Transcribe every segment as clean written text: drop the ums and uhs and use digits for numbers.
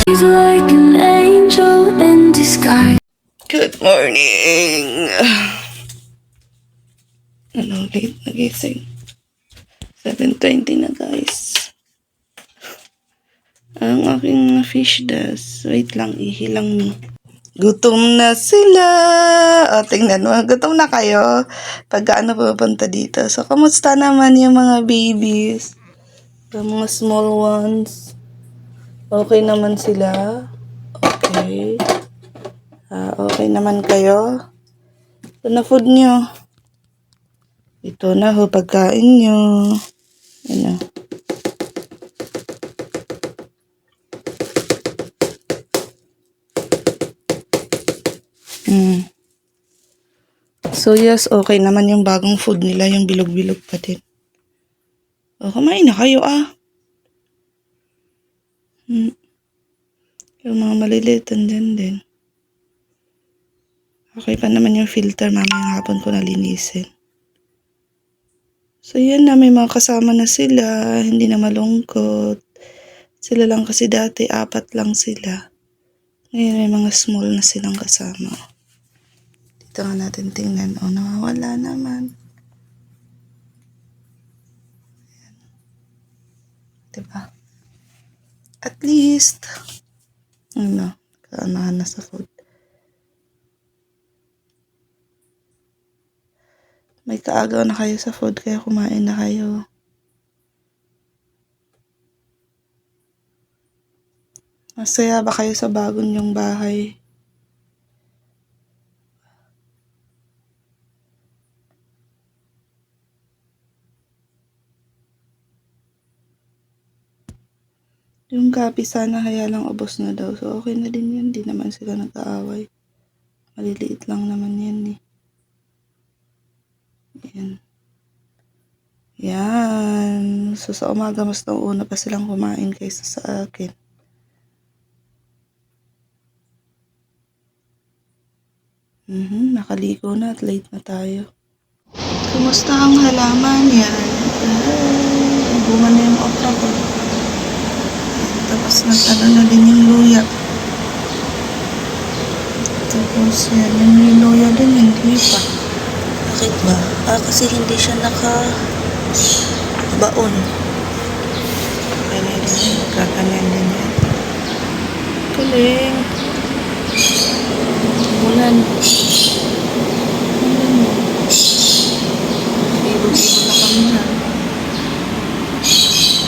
He's like an angel in disguise. Good morning! Late nagising. 7:20 na, guys. Ang aking fish does. Wait lang, ihilang ni. Gutom na sila! O, tingnan mo. Gutom na kayo? Pagkaano pupunta dito. So, kamusta naman yung mga babies? Yung mga small ones? Okay naman sila? Okay. Okay naman kayo? Ito na food nyo. Ito na ho, pagkain nyo. Ano? So yes, okay naman yung bagong food nila, yung bilog-bilog pa din. O, kumain na kayo Yung mga maliliit, andyan din. Okay pa naman yung filter, mamayang hapon ko nalinisin. So yan na, may mga kasama na sila, hindi na malungkot. Sila lang kasi dati, 4 lang sila. Ngayon may mga small na silang kasama. Dito nga natin tingnan. O, nawawala naman. Ayan. Diba? At least, kaanahan na sa food. May kaagaw na kayo sa food, kaya kumain na kayo. Masaya ba kayo sa bagong yung bahay? Yung gabi sana kaya lang ubos na daw. So okay na din yan. Di naman sila nag-aaway. Maliliit lang naman yan Yan. Yan. So sa umaga mas nauuna pa silang kumain kaysa sa akin. Nakaligo na at late na tayo. Kumusta ang halaman yan? Bunga na yung okra ko. Tapos nag-ano na din yung luya. Tapos yan, yung luya din, hindi pa. Bakit ba? Kasi hindi siya naka-baon. Kaya na din yan, magkakanyan din yan. Galing. Ulan. Ibog-ibog na kami na.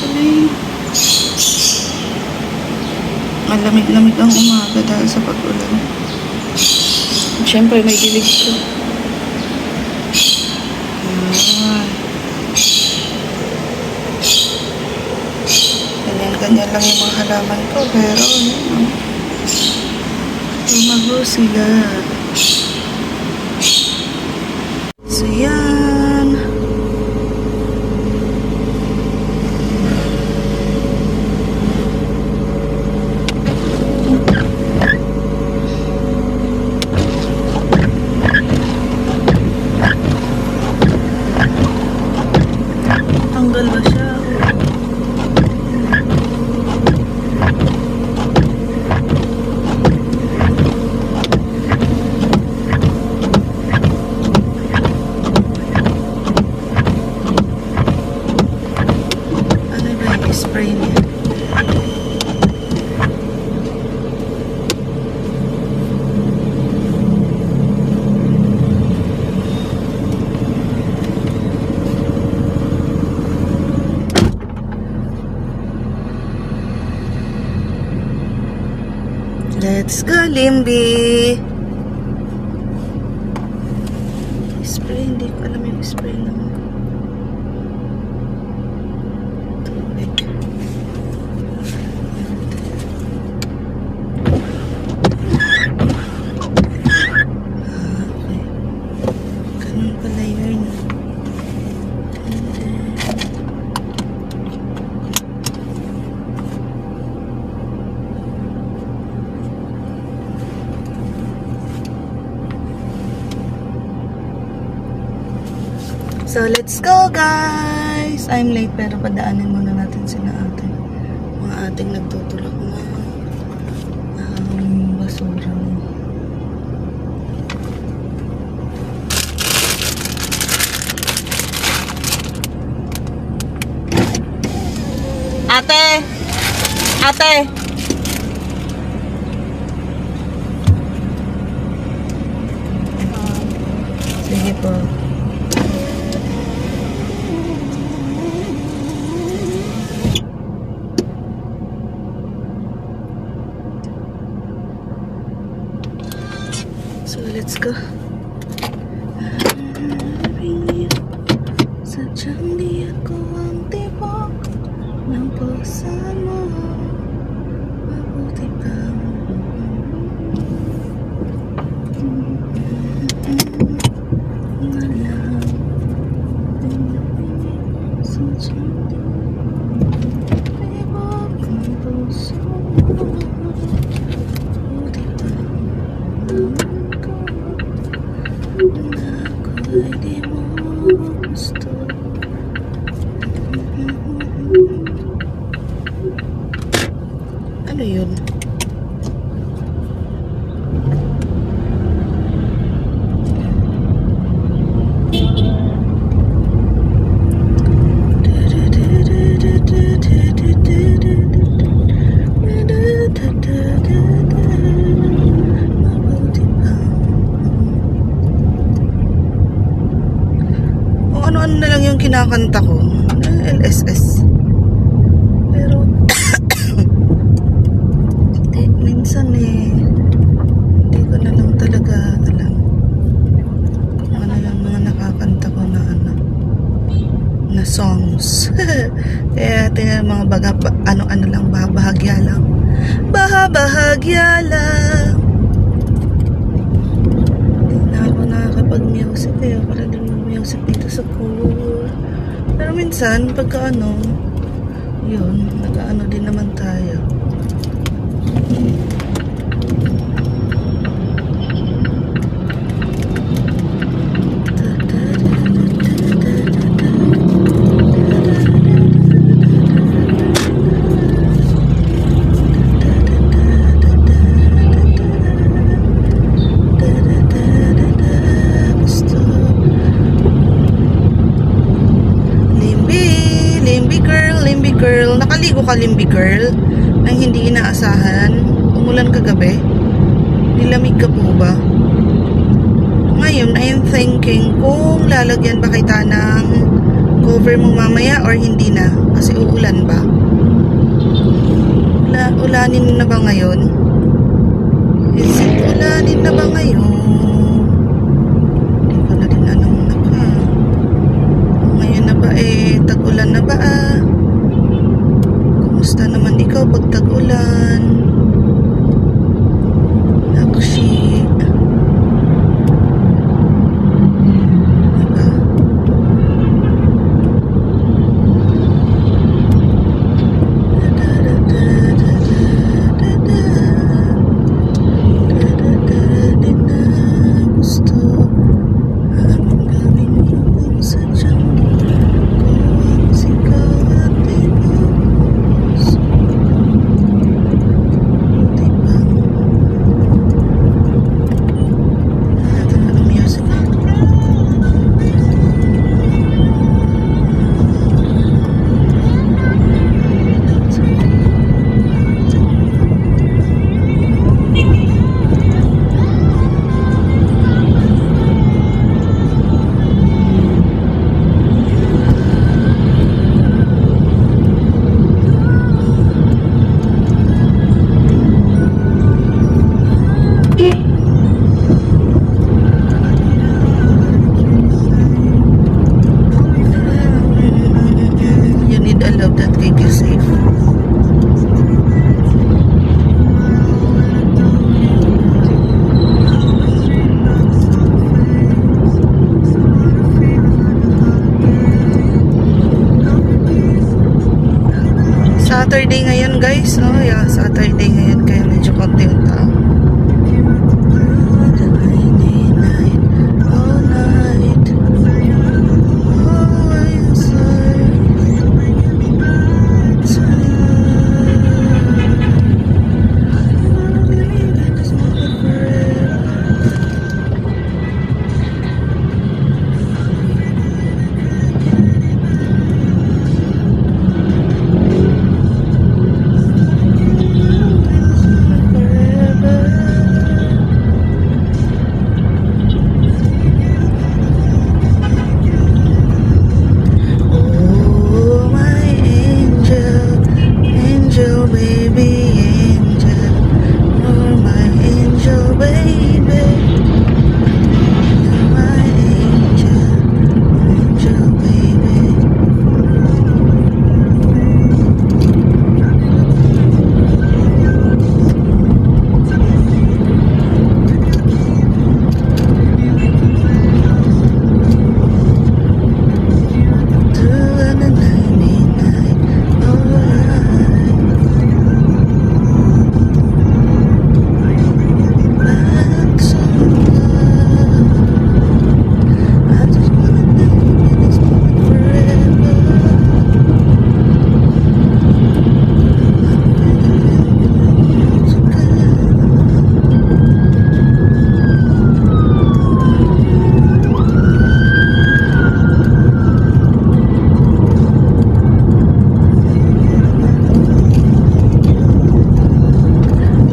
Galing. Malamig-lamig ang umaga dahil sa pag-ulan. Siyempre, may dilig ko. Ganyan-ganyan lang yung mga halaman ko, pero lumago sila. So, yan. Tanggal ba siya? Ano ba yung spray niya? Let's go, Limby! Spray, hindi ko alam yung spray naman. Tubig. Okay. Ganun pala yun. So, let's go, guys! I'm late pero padaanin muna natin sila ate. Mga ating nagtutulog na. Ate! Ate! Sige po. So, let's go. Sadyang di ako ang tibok ng puso mo. Mabuti pang alam. Sadyang di tibok ng puso mo. Mabuti pang alam ko na ako'y di mo gusto. Ano yun? O ano-ano na lang yung kinakanta ko. LSS. Pero minsan hindi ko na lang talaga alam kung ano yung mga nakakanta ko na songs. Kaya tingnan mga baga, ano-ano lang, bahagya lang. Bahagya lang. Hindi na ako nakakapag-music kaya para din mag-music dito sa pool. Pero minsan, pagka yun, nag-ano din naman tayo. Girl, nakaligo ka Limbi girl nang hindi inaasahan. Umulan kagabi. Nilamig ka po ba? Ngayon, I'm thinking kung lalagyan ba kita ng cover mo mamaya or hindi na. Kasi uulan ba? Ulanin na ba ngayon? Is it ulanin na ba ngayon? Hindi ko na din anong ngayon na ba tag-ulan na ba Kumusta naman ikaw pag tag-ulan? Nakshi. Diba? Gusto aming gawin yung sadyang kung sigaw at ikaw. Saturday ngayon guys, no? Yeah, Saturday ngayon kaya medyo konti yung tao. All night. Oh, inside. baby angel. You're my angel, baby. You're my angel, angel, baby.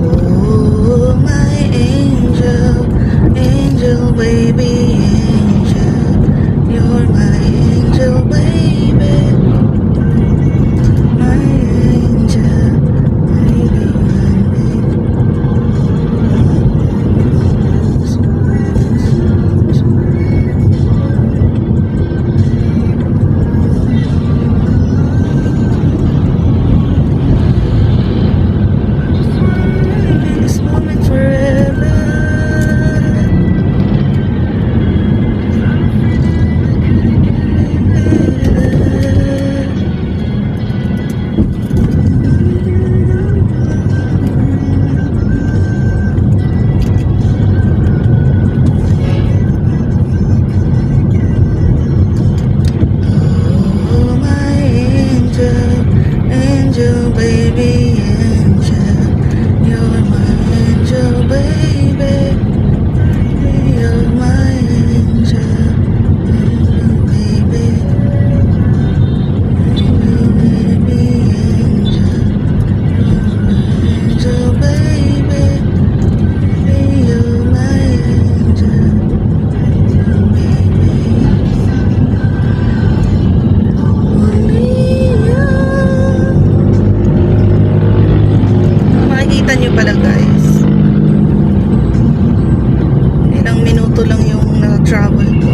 Oh, my angel, angel, baby, angel. You're my angel, baby. My angel, baby, this moment forever. Oh, my angel, angel, baby, angel. You're my angel, baby. You're my angel, angel, baby. Baby, angel. Angel, baby. You're my angel, baby. Makikita nyo pala guys, ilang minuto lang yung na-travel ko.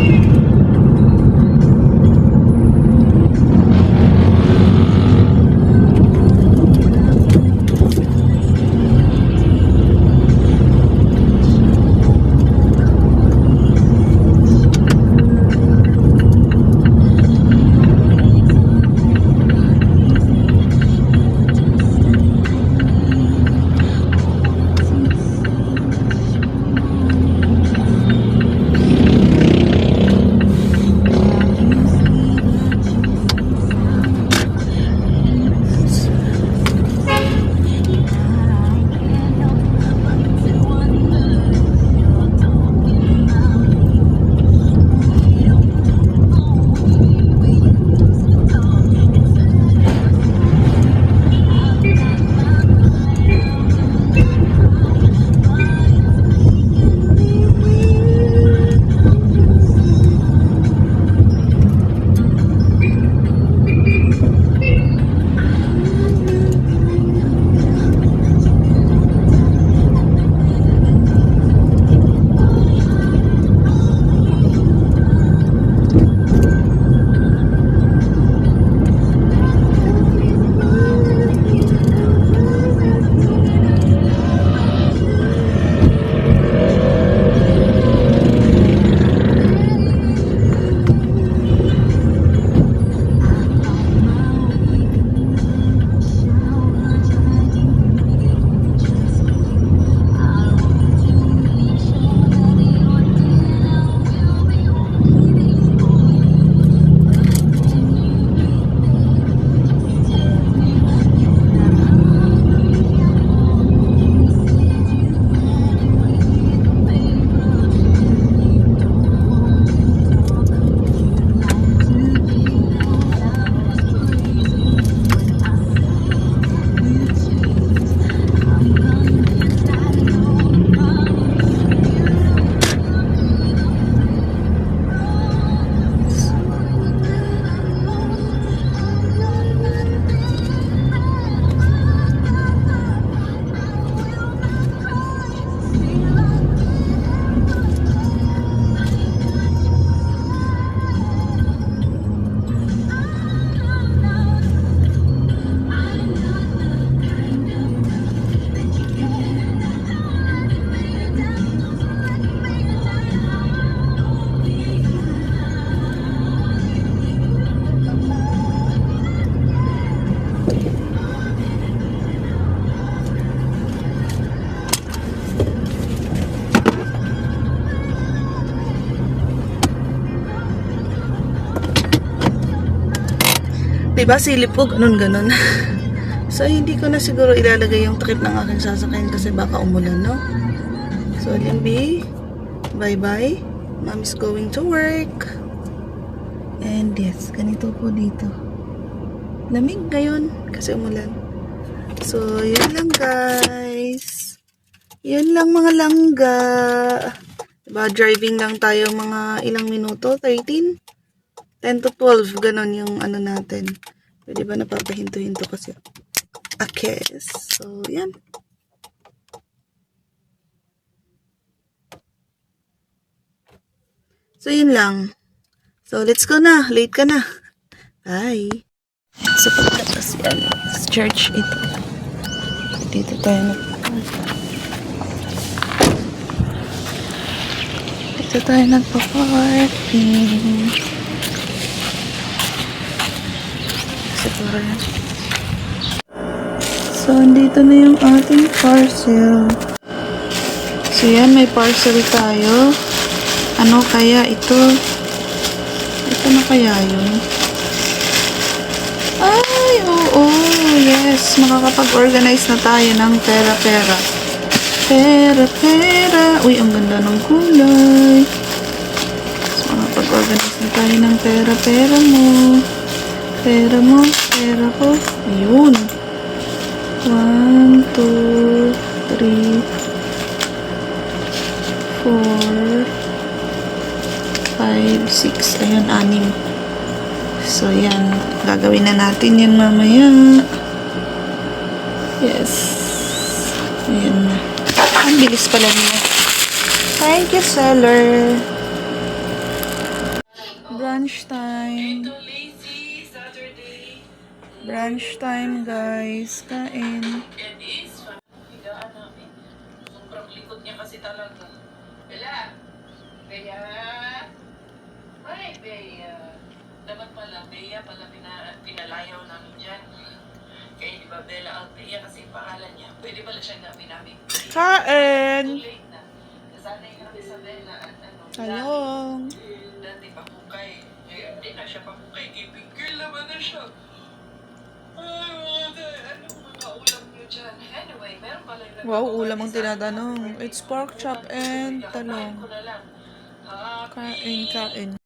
Diba silip ko, ganun. So, hindi ko na siguro ilalagay yung takip ng aking sasakyan kasi baka umulan, no? So, Limby, bye-bye. Mom is going to work. And yes, ganito po dito. Lamig ngayon kasi umulan. So, yun lang guys. Yun lang mga langga. Diba, driving lang tayo mga ilang minuto? 13? 10 to 12, ganon yung ano natin. Pwede ba napapahinto-hinto kasi akes. So, yan. So, yun lang. So, let's go na. Late ka na. Bye. So, pagkatas yan. Church ito. Dito tayo nagpa-parking. Siguro yan. So, andito na yung ating parcel. So, yan. May parcel tayo. Ano kaya ito? Ito na kaya yun? Ay, oo. Yes. Makakapag-organize na tayo ng pera-pera. Pera-pera. Uy, ang ganda ng kulay. So, makakapag-organize na tayo ng pera-pera mo. Pera mo. Pera ko. Ayun. 1, 2, 3, 4, 5, 6. Ayun, 6. So, yan. Gagawin na natin yan mamaya. Yes. Ayan na. Ang bilis pala niya. Thank you, seller. Brunch time. Brunch time, guys. Kain. Higaan namin. Sobrang likod niya kasi talaga. Bella! Bea! Hi, Bea! Dapat pala, Bea pala pinalayaw namin dyan. Kaya di ba Bella ang Bea kasi yung pangalan niya. Pwede pala siyang namin. Kain! Too late na. Nasanay kami sa Bella at ano. Talong. Dati pahukay. Ngayon, hindi na siya pahukay. Ibig girl naman na siya. Ay, anong mga ulam niyo dyan? Anyway, meron pala yung Wow, ulam ang tinatanong. It's pork chop and talong. ko na lang. Kain.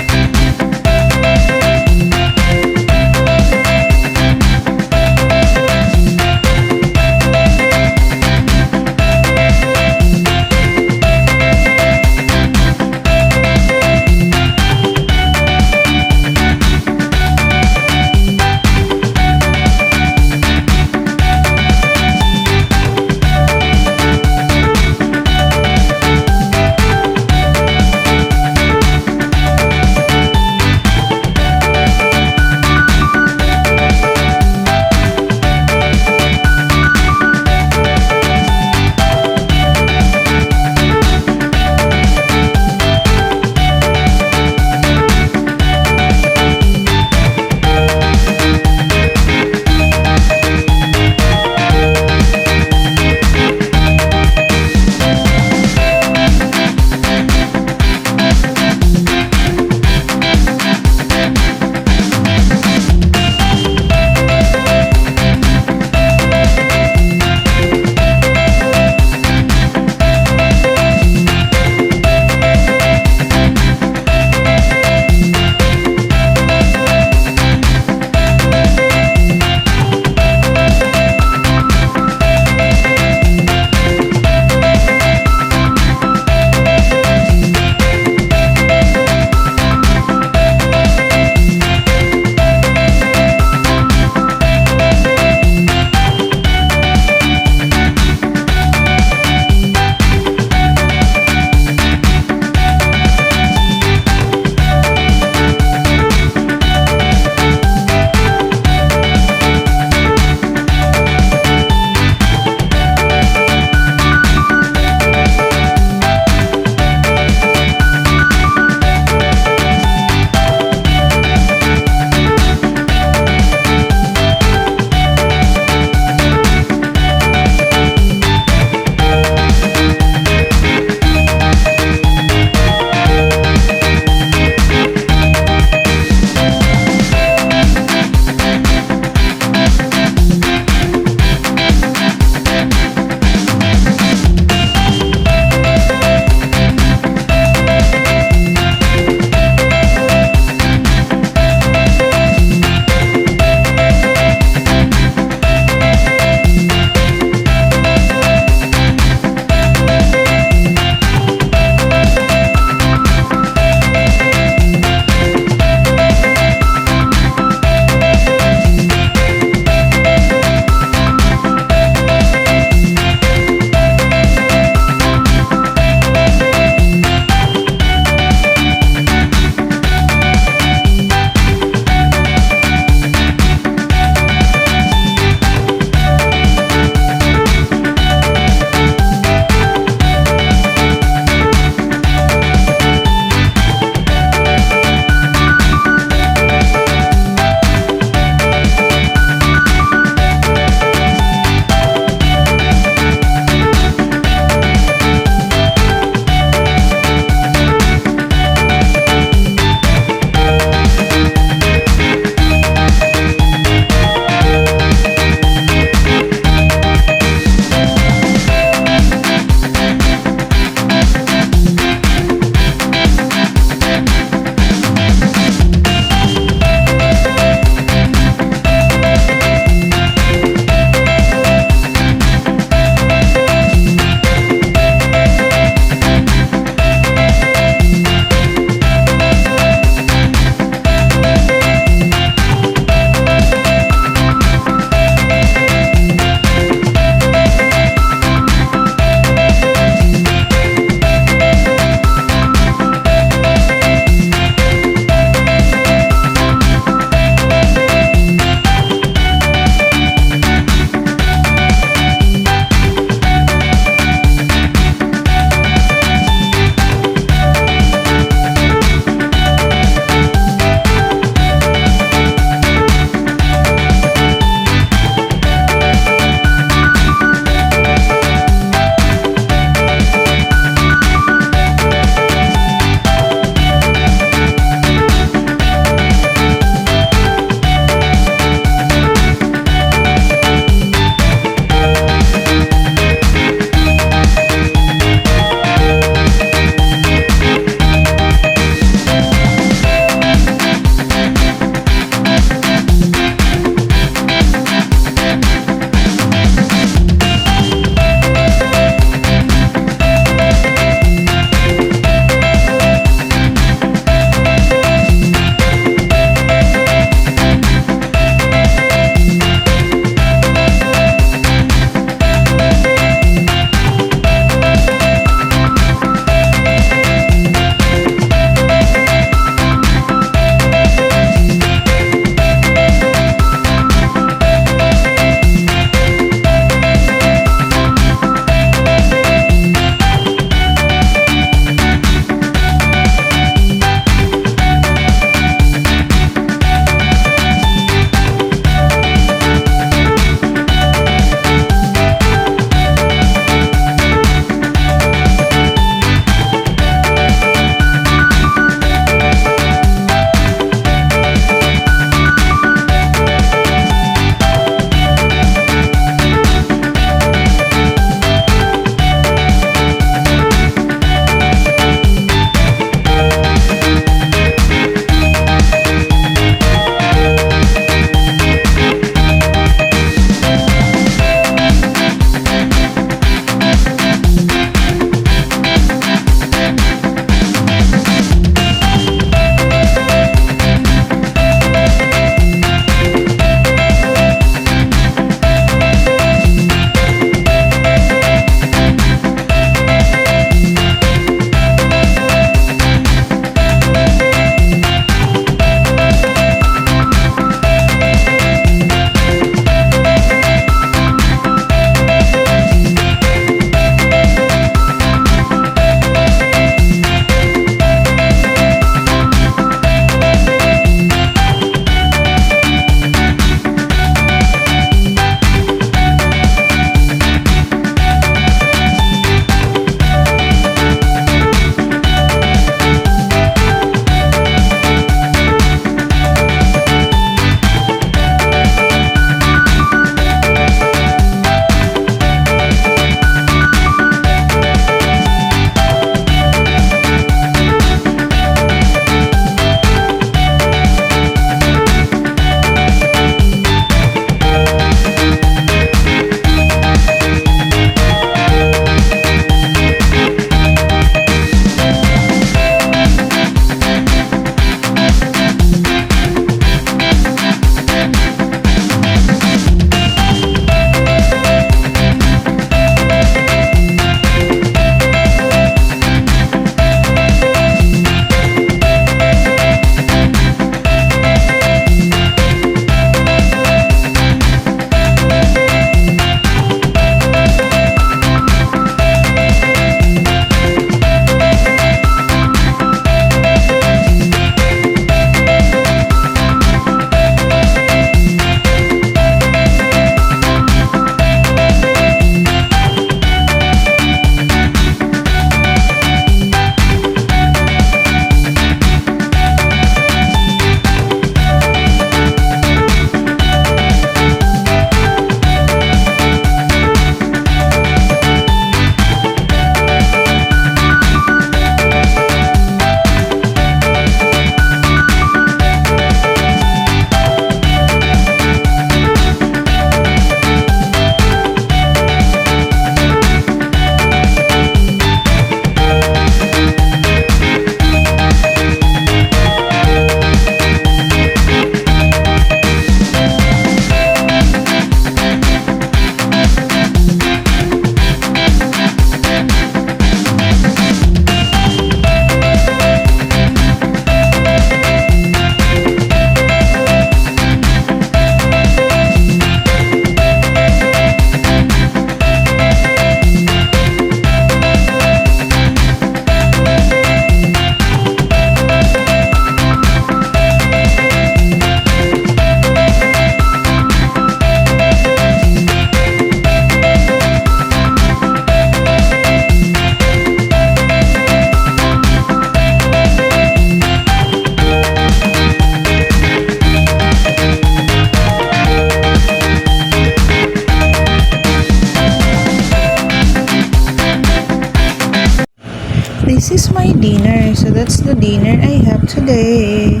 my dinner. So that's the dinner I have today.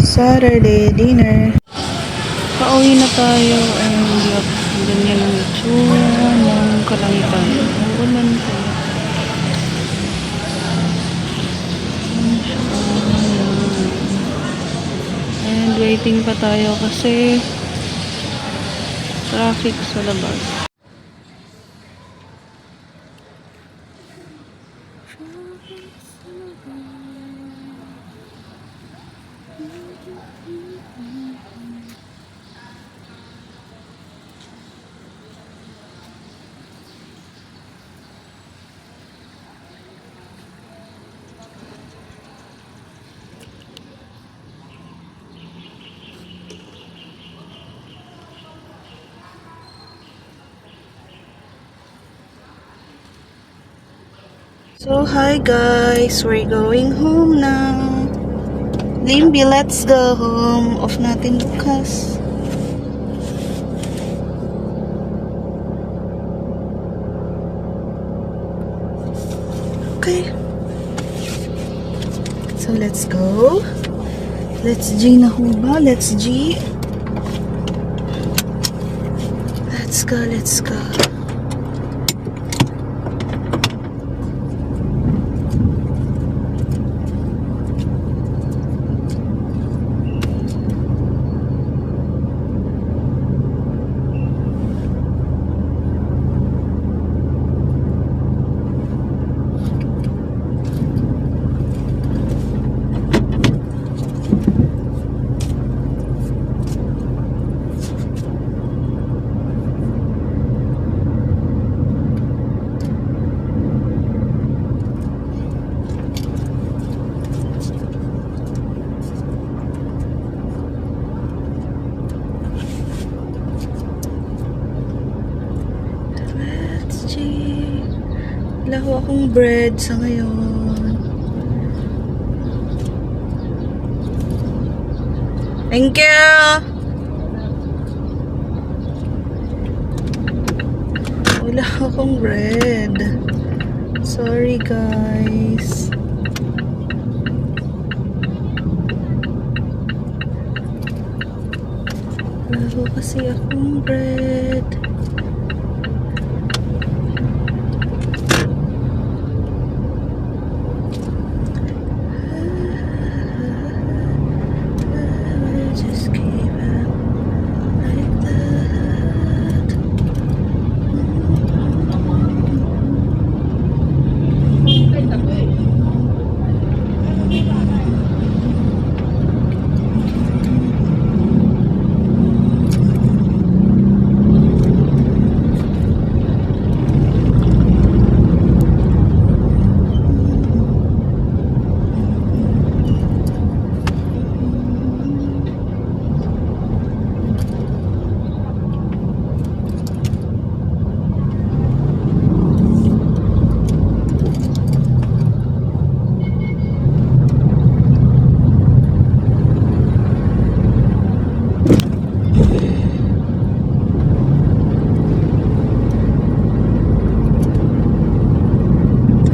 Saturday dinner. Pauwi na tayo and yup, ganyan ang itsura ng kalangitan. Ulan tayo. And waiting pa tayo kasi traffic sa labas. So, hi guys! We're going home now. Limby, let's go home. Off natin bukas. Okay. So, let's go. Let's G na ho ba? Let's G. Let's go, let's go. Wala ho akong bread sa ngayon. Thank you! Wala akong bread. Sorry guys. Wala ho kasi akong bread.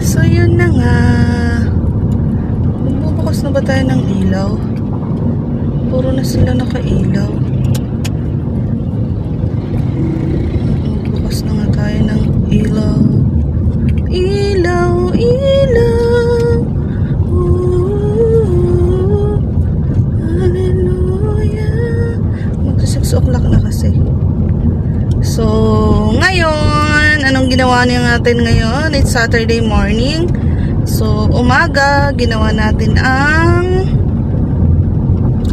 So yun na nga. Magbubukas na ba tayo ng ilaw? Puro na sila nakailaw. Magbubukas na nga tayo ng ilaw. Ilaw, ilaw. Ooh, hallelujah. Mag-6 o'clock na kasi. So, ngayon, anong ginawa niya natin ngayon? It's Saturday morning. So, umaga, ginawa natin ang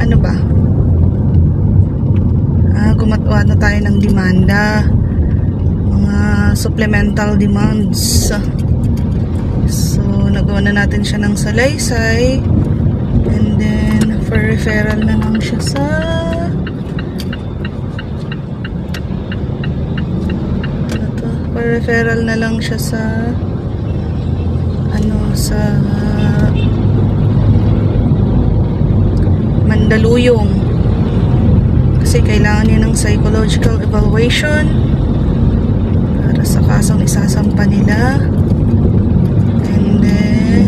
ano ba? Gumagawa na tayo ng demanda. Mga supplemental demands. So, nagawa na natin siya ng salaysay. And then, for referral na lang siya sa referral na lang siya sa sa Mandaluyong kasi kailangan niya ng psychological evaluation para sa kasong isasampa nila, and then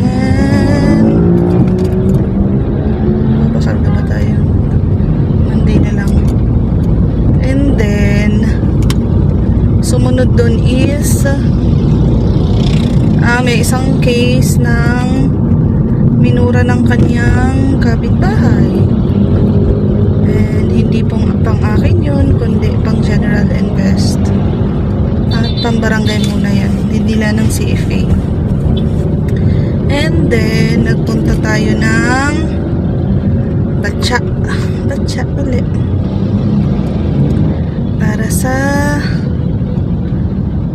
sumunod doon is may isang case ng minura ng kanyang kapitbahay. And hindi pang akin yun, kundi pang general invest. At pambarangay muna yan, hindi nila ng CFA. And then, nagpunta tayo ng Batya ulit. Para sa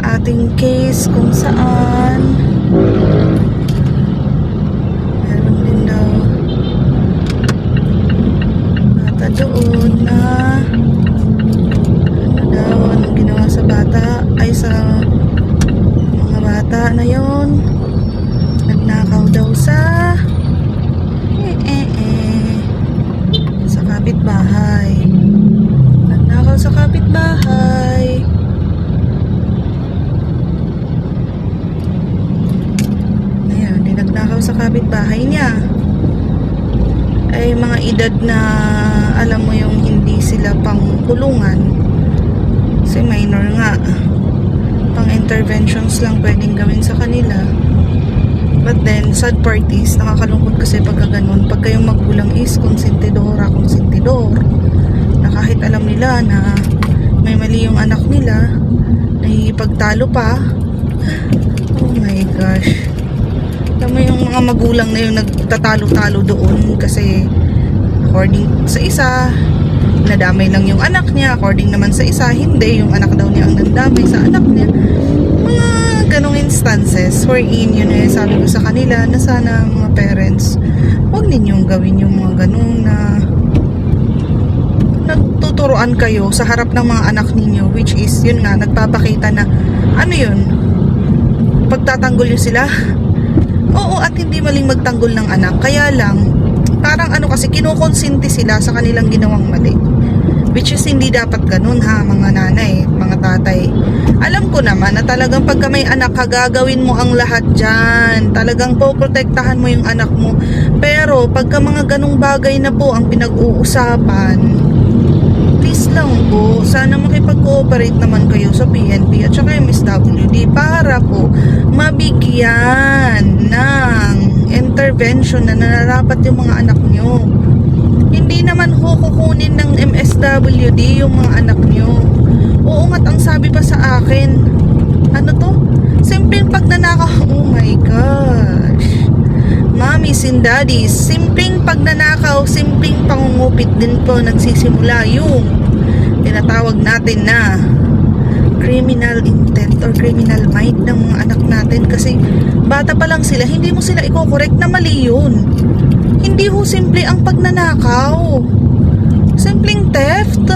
ating case kung saan meron din daw bata doon na anong ginawa sa bata ay sa mga bata na yon, nagnakaw daw sa kapitbahay. Nagnakaw sa kapitbahay. Ayan, nagnakaw sa kapitbahay niya. Ay mga edad na alam mo yung hindi sila pang kulungan. Kasi minor nga. Pang interventions lang pwedeng gawin sa kanila. But then, sad part is, nakakalungkot kasi pagka ganun. Pag kayong magulang is konsentidora, na kahit alam nila na may mali yung anak nila, nakikipagtalo pa. Oh my gosh. Alam mo yung mga magulang na yung nagtatalo-talo doon kasi according sa isa, nadamay lang yung anak niya. According naman sa isa, hindi. Yung anak daw niya ang nandamay sa anak niya. Mga ganong instances wherein yun sabi ko sa kanila na sana mga parents huwag ninyong gawin yung mga ganong na nagtuturuan kayo sa harap ng mga anak ninyo, which is yun nga nagpapakita na ano yun, pagtatanggol yun sila. Oo, at hindi maling magtanggol ng anak, kaya lang parang ano kasi kinukonsinti sila sa kanilang ginawang mali, which is hindi dapat ganun ha mga nanay, mga tatay. Alam ko naman na talagang pagka may anak ka, gagawin mo ang lahat dyan. Talagang poprotektahan mo yung anak mo. Pero pagka mga ganung bagay na po ang pinag-uusapan, please lang po, sana makipag-cooperate naman kayo sa PNP at saka MSWD para po mabigyan ng intervention na nararapat yung mga anak nyo. Hindi naman ho kukunin ng MSWD yung mga anak nyo. Oo nga't ang sabi pa sa akin, ano to? Simpleng pagnanakaw. Oh my gosh. Mommies and daddies, simpleng pagnanakaw, simpleng pangungupit din po nagsisimula yung tinatawag natin na criminal intent or criminal mind ng mga anak natin kasi bata pa lang sila, hindi mo sila i-correct na mali yun. Hindi ho simple ang pagnanakaw. Simpleng theft.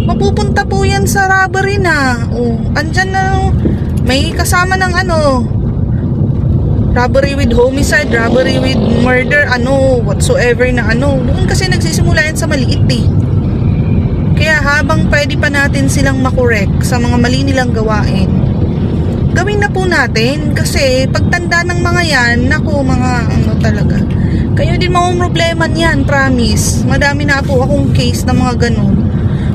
Mapupunta po yan sa robbery na. Oh, andyan na may kasama ng ano, robbery with homicide, robbery with murder, ano, whatsoever na ano. Doon kasi nagsisimula yan sa maliit eh. Kaya habang pwede pa natin silang makorek sa mga mali nilang gawain, gawin na po natin. Kasi pagtanda ng mga yan, naku, mga ano talaga, kayo din problema niyan, promise. Madami na po akong case na mga ganun.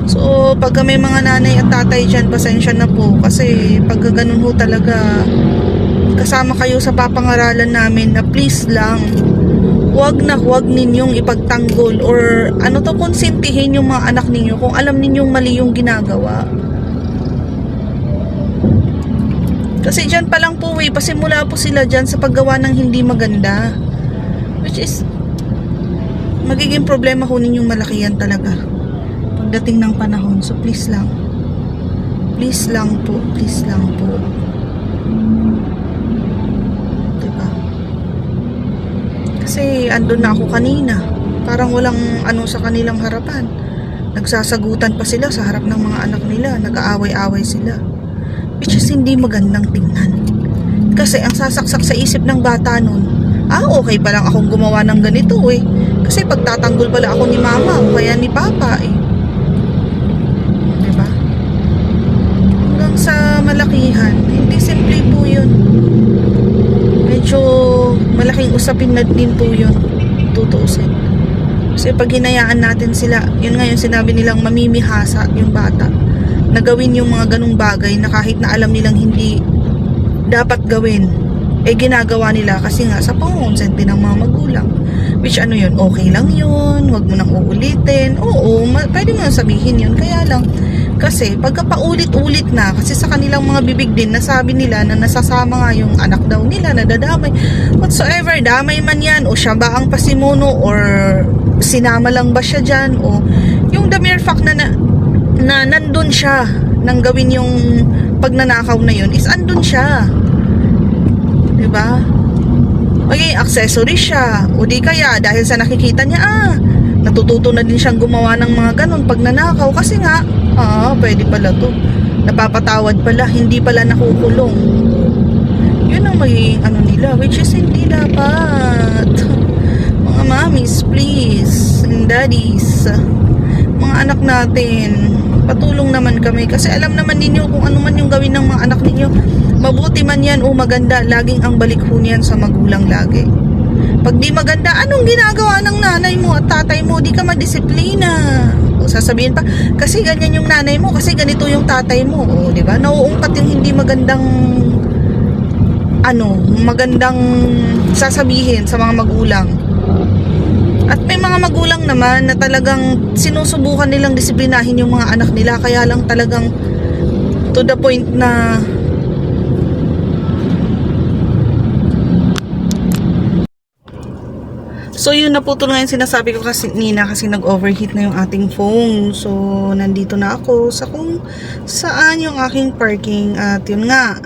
So, pagka may mga nanay at tatay dyan, pasensya na po. Kasi pagka ganun ho talaga, kasama kayo sa papangaralan namin na please lang, huwag ninyong ipagtanggol or ano to, konsentihin yung mga anak ninyo kung alam ninyong mali yung ginagawa. Kasi dyan pa lang po pasimula po sila dyan sa paggawa ng hindi maganda. Which is, magiging problema ho ninyong malaki yan talaga pagdating ng panahon. So please lang po, diba? Kasi andun na ako kanina, parang walang ano sa kanilang harapan, nagsasagutan pa sila sa harap ng mga anak nila, nag-aaway-away sila, which is hindi magandang tingnan. Kasi ang sasaksak sa isip ng bata nun, okay pa lang akong gumawa ng ganito eh, kasi pagtatanggol pala ako ni mama o kaya ni papa eh. Diba? Hanggang sa malakihan, hindi simple po yun. Medyo malaking usapin na din po yun, tutuusin. Kasi pag hinayaan natin sila, yun nga yung sinabi nilang mamimihasa yung bata, na gawin yung mga ganung bagay na kahit na alam nilang hindi dapat gawin, eh ginagawa nila kasi nga sa pangonsent din ng mga magulang. Which ano yun, okay lang yun, wag mo nang uulitin. Oo, pwede mo nang sabihin yun, kaya lang kasi pagka paulit-ulit na, kasi sa kanilang mga bibig din nasabi nila na nasasama nga yung anak daw nila, nadadamay whatsoever, damay man yan o siya ba ang pasimuno or sinama lang ba siya dyan, o yung the mere fact na nandun siya nang gawin yung pagnanakaw na yun is andun siya, diba? Okay, accessory siya, o di kaya dahil sa nakikita niya, natututo na din siyang gumawa ng mga ganun pag nanakaw kasi nga, pwede pala to, napapatawad pala, hindi pala nakukulong. Yun ang magiging ano nila, which is hindi dapat. Mga mommies, please, and daddies, mga anak natin, patulong naman kami kasi alam naman ninyo kung ano man yung gawin ng mga anak ninyo, mabuti man yan o maganda, laging ang balik ho niyan sa magulang lagi. Pag di maganda, anong ginagawa ng nanay mo at tatay mo? Di ka madisiplina. O sasabihin pa, kasi ganyan yung nanay mo, kasi ganito yung tatay mo. O, di ba? Nauungkat yung hindi magandang magandang sasabihin sa mga magulang. At may mga magulang naman na talagang sinusubukan nilang disiplinahin yung mga anak nila, kaya lang talagang to the point na so yun, naputol nga yung sinasabi ko kasi Nina, kasi nag-overheat na yung ating phone. So nandito na ako sa kung saan yung aking parking, at yun nga,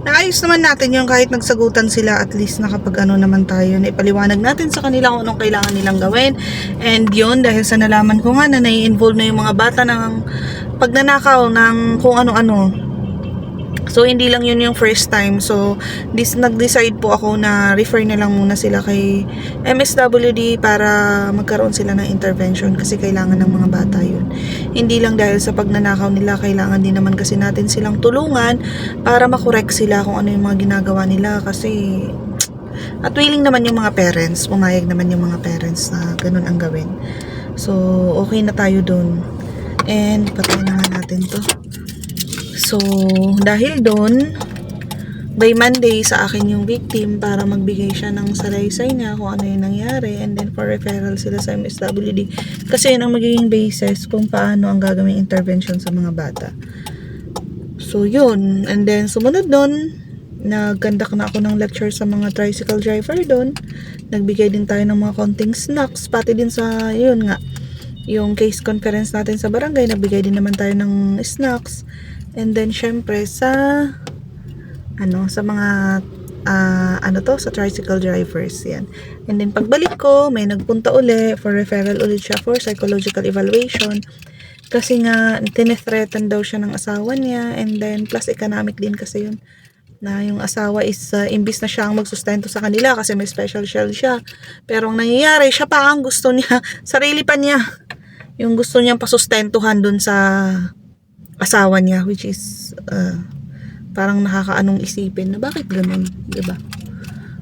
naayos naman natin yung kahit nagsagutan sila, at least nakapag naman tayo, na ipaliwanag natin sa kanila kung anong kailangan nilang gawin. And yun, dahil sa nalaman ko nga na nai-involve na yung mga bata ng pagnanakaw ng kung ano-ano. So hindi lang yun yung first time. So nag-decide po ako na refer na lang muna sila kay MSWD para magkaroon sila ng intervention, kasi kailangan ng mga bata yun. Hindi lang dahil sa pagnanakaw nila, kailangan din naman kasi natin silang tulungan para makorek sila kung ano yung mga ginagawa nila, kasi at willing naman yung mga parents, pumayag naman yung mga parents na ganun ang gawin. So okay na tayo dun. And patay na nga natin to. So, dahil doon, by Monday sa akin yung victim para magbigay siya ng salaysay niya kung ano yung nangyari, and then for referral sila sa MSWD. Kasi yun ang magiging basis kung paano ang gagawing intervention sa mga bata. So, yun. And then, sumunod doon, nag-conduct na ako ng lecture sa mga tricycle driver doon. Nagbigay din tayo ng mga konting snacks, pati din sa, yun nga, yung case conference natin sa barangay, nagbigay din naman tayo ng snacks. And then syempre sa sa mga sa tricycle drivers yan. And then pagbalik ko, may nagpunta uli for referral ulit siya for psychological evaluation, kasi nga tinethreaten daw siya ng asawa niya, and then plus economic din kasi yun, na yung asawa is imbis na siya ang magsustento sa kanila kasi may special child siya, pero ang nangyayari, siya pa ang gusto niya, sarili pa niya yung gusto niyang pasustentuhan dun sa asawa niya, which is parang nakakaanong isipin na bakit ganun, diba?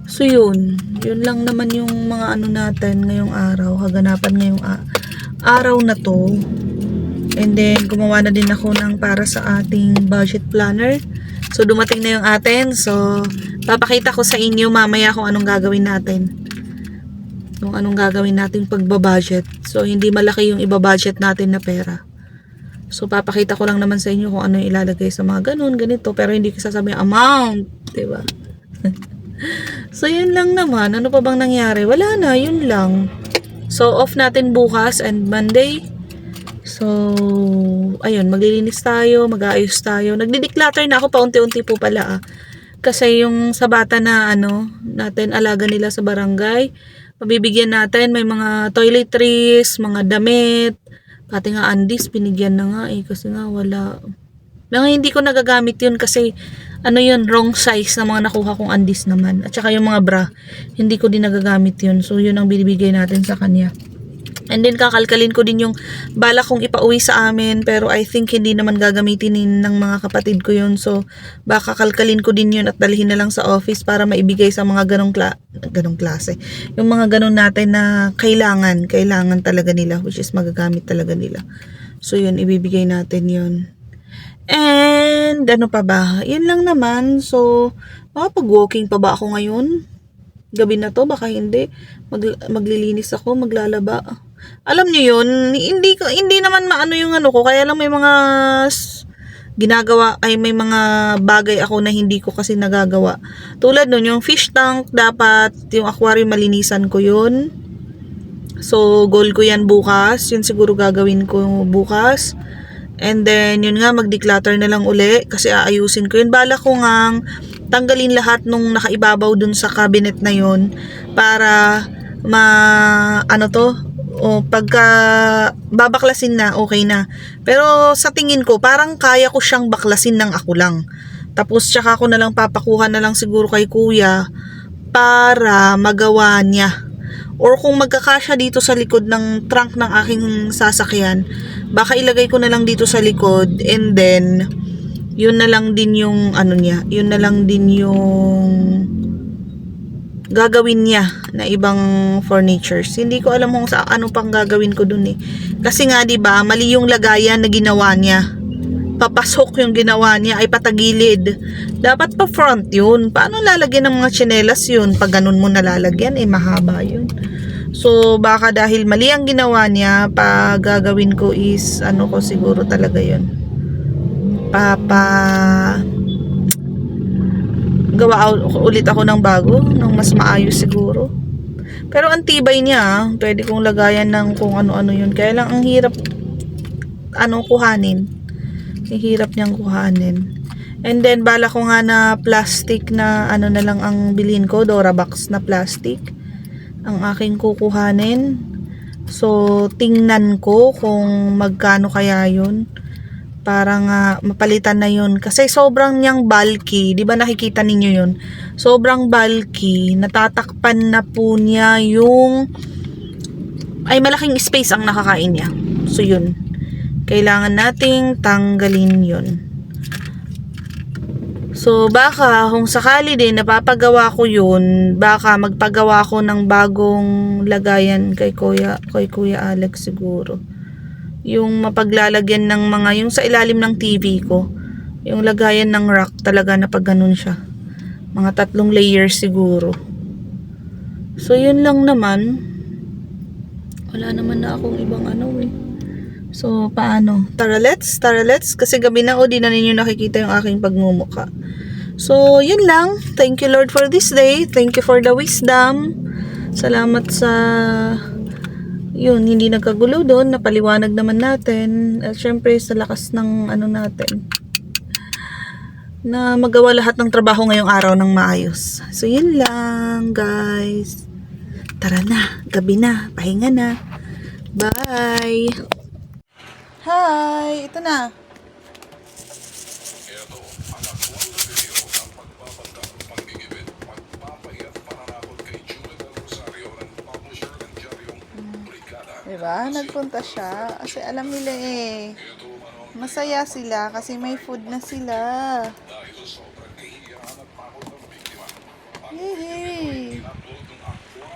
So yun lang naman yung mga natin ngayong araw, kaganapan ngayong araw na to. And then gumawa na din ako ng para sa ating budget planner. So dumating na yung atin, so papakita ko sa inyo mamaya kung anong gagawin natin, kung anong gagawin natin pagbabudget. So hindi malaki yung ibabudget natin na pera. So, papakita ko lang naman sa inyo kung ano yung ilalagay sa mga ganun, ganito. Pero hindi ko sasabihin amount, diba? So, yun lang naman. Ano pa bang nangyari? Wala na, yun lang. So, off natin bukas and Monday. So, ayun, maglilinis tayo, mag-aayos tayo. Nagdi-declutter na ako paunti-unti po pala. Kasi yung sa bata na natin alaga nila sa barangay, mabibigyan natin, may mga toiletries, mga damit, pati nga undies, binigyan na nga kasi nga wala. Mga hindi ko nagagamit yun kasi yun, wrong size na mga nakuha kong undies naman. At saka yung mga bra, hindi ko din nagagamit yun. So yun ang binibigay natin sa kanya. And then kakalkalin ko din yung bala kong ipauwi sa amin, pero I think hindi naman gagamitin ng mga kapatid ko yun. So baka kalkalin ko din yun at dalhin na lang sa office para maibigay sa mga ganong klase. Yung mga ganon natin na kailangan talaga nila, which is magagamit talaga nila. So yun, ibibigay natin yun. And ano pa ba? Yun lang naman. So, makapag-walking pa ba ako ngayon? Gabi na to, baka hindi. Maglilinis ako, maglalaba. Alam niyo yun, hindi naman maano yung ano ko, kaya lang may mga ginagawa, ay may mga bagay ako na hindi ko kasi nagagawa. Tulad nun, yung fish tank, dapat yung aquarium malinisan ko yun. So, goal ko yan bukas. Yun siguro gagawin ko bukas. And then, yun nga, mag-declutter na lang uli kasi aayusin ko yun. Bala ko ngang tanggalin lahat nung nakaibabaw dun sa cabinet na yun para ano to, o pagka babaklasin na, okay na. Pero sa tingin ko, parang kaya ko siyang baklasin ng ako lang. Tapos, tsaka ko na lang papakuha na lang siguro kay kuya para magawa niya. Or kung magkakasya dito sa likod ng trunk ng aking sasakyan, baka ilagay ko na lang dito sa likod, and then yun na lang din yung ano niya, yun na lang din yung gagawin niya na ibang furnitures. Hindi ko alam kung sa ano pang gagawin ko dun eh. Kasi nga 'di ba, mali yung lagayan na ginawa niya. Papasok yung ginawa niya ay patagilid. Dapat pa front yun. Paano lalagyan ng mga tsinelas yun? Pag ganun mo nalalagyan, mahaba yun. So, baka dahil mali ang ginawa niya, pag gagawin ko is, ano ko siguro talaga yun. Gawa ulit ako ng bago, ng mas maayos siguro. Pero ang tibay niya, pwede kong lagayan ng kung ano-ano yun. Kaya lang ang hirap, kuhanin. Ang hirap niyang kuhanin. And then, bala ko nga na plastic na ano na lang ang bilhin ko, Dorabox na plastic. Ang aking kukuhanin. So, tingnan ko kung magkano kaya yun. Para nga mapalitan na yun. Kasi sobrang niyang bulky. Di ba nakikita ninyo yun? Sobrang bulky. Natatakpan na po niya yung ay malaking space ang nakakain niya. So, yun. Kailangan nating tanggalin yun. So, baka kung sakali din napapagawa ko yun, baka magpagawa ko ng bagong lagayan kay Kuya Alex siguro. Yung mapaglalagyan ng mga, yung sa ilalim ng TV ko. Yung lagayan ng rack talaga na pag ganun siya. Mga 3 layers siguro. So, yun lang naman. Wala naman na akong ibang So, paano? Tara let's. Kasi gabi na di na ninyo nakikita yung aking pagmumuka. So, yun lang. Thank you Lord for this day. Thank you for the wisdom. Salamat sa yun, hindi nagkagulo doon. Napaliwanag naman natin. At syempre, sa lakas ng natin. Na magawa lahat ng trabaho ngayong araw ng maayos. So, yun lang, guys. Tara na. Gabi na. Pahinga na. Bye! Hi! Ito na. Diba? Nagpunta siya. Kasi alam nila masaya sila kasi may food na sila. Yay!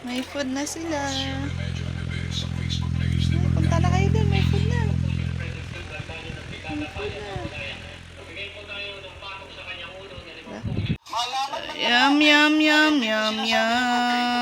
May food na sila. Punta na kayo din. May food na. Yum, yum, yum, yum, yum.